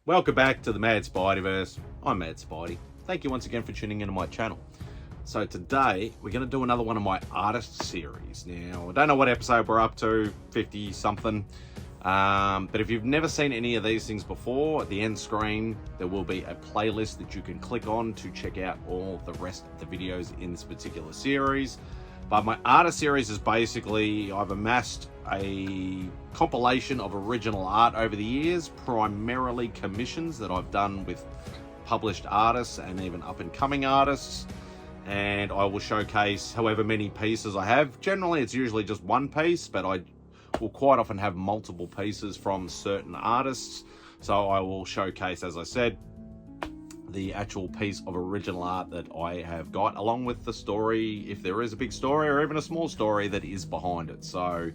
Welcome back to the Mad Spideyverse. I'm Mad Spidey. Thank you once again for tuning into my channel. So today we're going to do another one of my artist series. Now I don't know what episode we're up to, 50 something. But if you've never seen any of these things before, at the end screen there will be a playlist that you can click on to check out all the rest of the videos in this particular series. But my artist series is basically, I've amassed a compilation of original art over the years, primarily commissions that I've done with published artists and even up-and-coming artists. And I will showcase however many pieces I have. Generally, it's usually just one piece, but I will quite often have multiple pieces from certain artists. So I will showcase, as I said, the actual piece of original art that I have got, along with the story, if there is a big story or even a small story that is behind it. So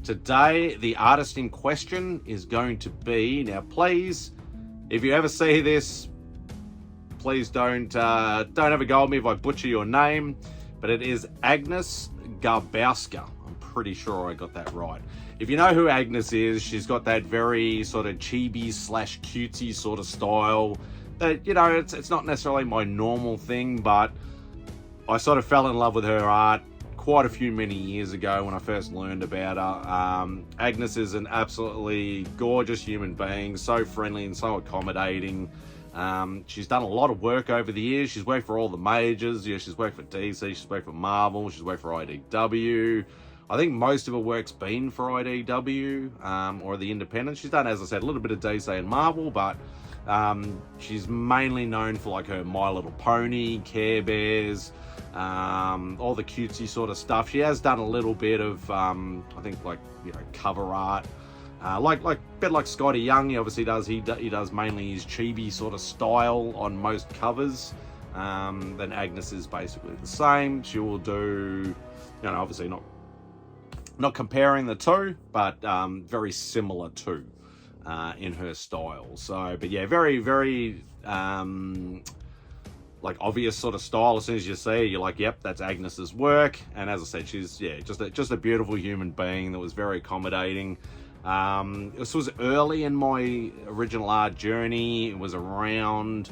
today, the artist in question is going to be, now please, if you ever see this, please don't have a go at me if I butcher your name, but it is Agnes Garbowska. I'm pretty sure I got that right. If you know who Agnes is, she's got that very sort of chibi slash cutesy sort of style that, you know, it's not necessarily my normal thing, but I sort of fell in love with her art quite a few many years ago when I first learned about her. Agnes is an absolutely gorgeous human being, so friendly and so accommodating. She's done a lot of work over the years. She's worked for all the majors. Yeah, she's worked for DC, she's worked for Marvel, she's worked for IDW. I think most of her work's been for IDW or the independents. She's done, as I said, a little bit of DC and Marvel, but she's mainly known for like her My Little Pony, Care Bears, all the cutesy sort of stuff. She has done a little bit of, I think, like, you know, cover art. Like a bit like Scotty Young, he obviously does. He does mainly his chibi sort of style on most covers. Then Agnes is basically the same. She will do, you know, obviously not comparing the two, but very similar to in her style. So, but yeah, very, very like obvious sort of style. As soon as you see her, you're like, yep, that's Agnes's work. And as I said, she's, yeah, just a beautiful human being that was very accommodating. This was early in my original art journey. It was around,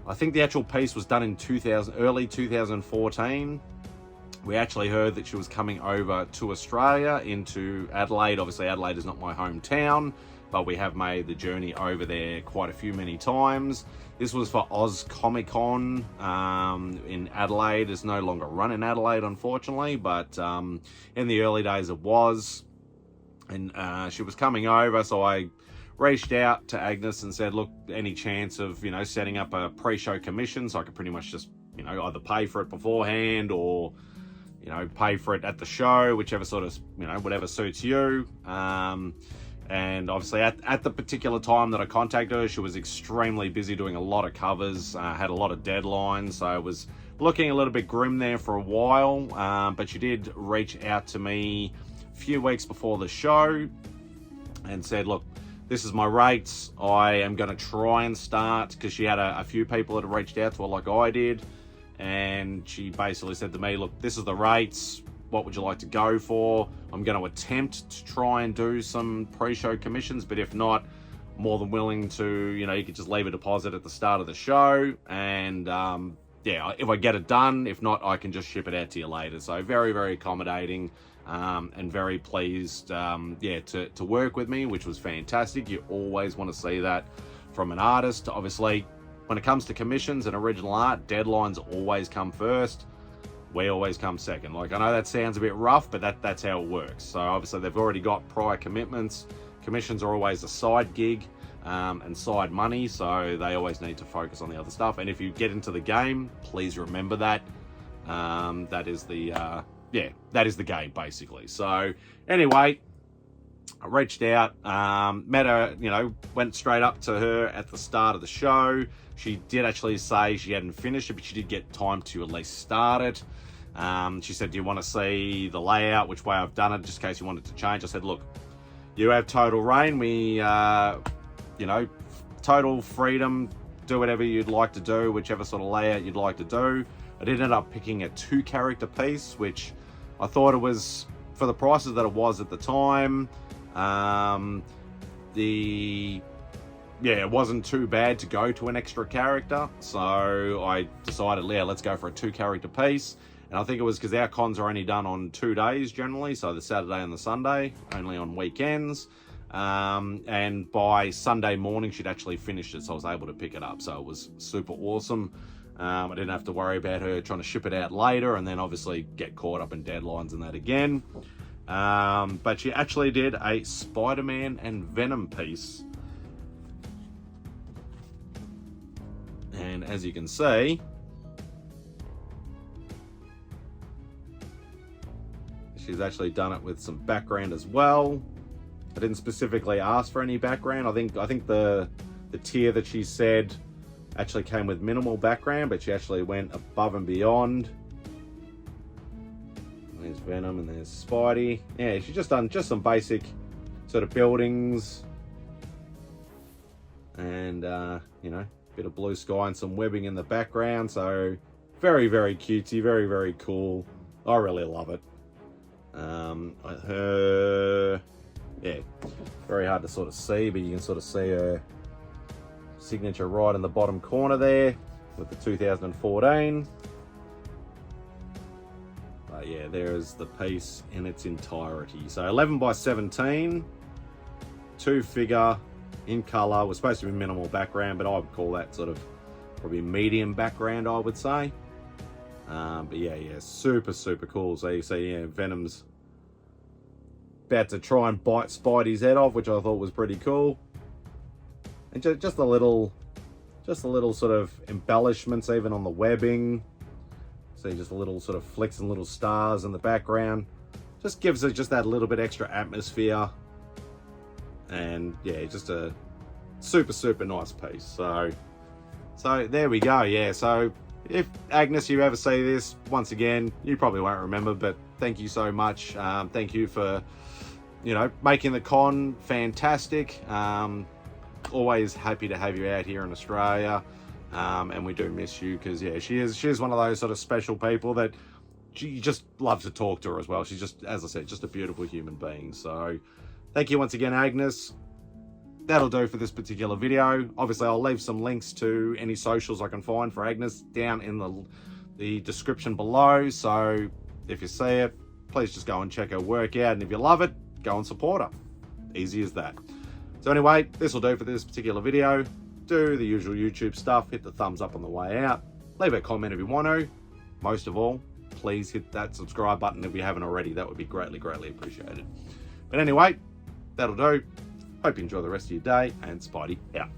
I think the actual piece was done in early 2014. We actually heard that she was coming over to Australia, into Adelaide. Obviously, Adelaide is not my hometown, but we have made the journey over there quite a few many times. This was for Oz Comic Con in Adelaide. It's no longer run in Adelaide, unfortunately, but in the early days it was. And she was coming over, so I reached out to Agnes and said, look, any chance of, you know, setting up a pre-show commission so I could pretty much just, you know, either pay for it beforehand or, you know, pay for it at the show, whichever sort of, you know, whatever suits you. And obviously at the particular time that I contacted her, she was extremely busy doing a lot of covers, had a lot of deadlines, so it was looking a little bit grim there for a while. But she did reach out to me a few weeks before the show and said, look, this is my rates. I am going to try and start, because she had a few people that had reached out to her like I did. And she basically said to me, look, this is the rates. What would you like to go for? I'm going to attempt to try and do some pre-show commissions, but if not, more than willing to, you know, you could just leave a deposit at the start of the show. And yeah, if I get it done, if not, I can just ship it out to you later. So very, very accommodating and very pleased, yeah, to work with me, which was fantastic. You always want to see that from an artist. Obviously, when it comes to commissions and original art, deadlines always come first. We always come second. Like, I know that sounds a bit rough, but that's how it works. So obviously they've already got prior commitments. Commissions are always a side gig and side money, so they always need to focus on the other stuff. And if you get into the game, please remember that. That is the yeah, that is the game basically. So anyway, I reached out, met her, you know, went straight up to her at the start of the show. She did actually say she hadn't finished it, but she did get time to at least start it. She said, do you want to see the layout, which way I've done it, just in case you wanted to change? I said, look, you have total reign. We, you know, total freedom. Do whatever you'd like to do, whichever sort of layout you'd like to do. I did end up picking a 2-character piece, which I thought it was, for the prices that it was at the time, the yeah, it wasn't too bad to go to an extra character, so I decided, yeah, let's go for a 2-character piece. And I think it was because our cons are only done on 2 days generally, so the Saturday and the Sunday, only on weekends. And by Sunday morning, she'd actually finished it, so I was able to pick it up. So it was super awesome. I didn't have to worry about her trying to ship it out later, and then obviously get caught up in deadlines and that again. But she actually did a Spider-Man and Venom piece. And as you can see, she's actually done it with some background as well. I didn't specifically ask for any background. I think the tier that she said actually came with minimal background, but she actually went above and beyond. There's Venom and there's Spidey. Yeah, she's just done some basic sort of buildings and you know, bit of blue sky and some webbing in the background. So very, very cutesy, very, very cool. I really love it. Yeah, very hard to sort of see, but you can sort of see her signature right in the bottom corner there with the 2014. But yeah, there's the piece in its entirety. So 11 by 17, 2-figure in color. Was supposed to be minimal background, but I would call that sort of probably medium background, I would say. But yeah, super, super cool. So you see, yeah, Venom's about to try and bite Spidey's head off, which I thought was pretty cool. And just a little sort of embellishments even on the webbing. See just a little sort of flicks and little stars in the background. Just gives it just that little bit extra atmosphere. And yeah, just a super, super nice piece. So there we go. Yeah, so if Agnes, you ever see this, once again, you probably won't remember, but thank you so much. Thank you for, you know, making the con fantastic. Always happy to have you out here in Australia. And we do miss you because, yeah, she is one of those sort of special people that you just love to talk to her as well. She's just, as I said, just a beautiful human being. So thank you once again, Agnes. That'll do for this particular video. Obviously, I'll leave some links to any socials I can find for Agnes down in the description below. So if you see it, please just go and check her work out. And if you love it, go and support her. Easy as that. So anyway, this will do for this particular video. Do the usual YouTube stuff. Hit the thumbs up on the way out. Leave a comment if you want to. Most of all, please hit that subscribe button if you haven't already. That would be greatly, greatly appreciated. But anyway, that'll do. Hope you enjoy the rest of your day, and Spidey out.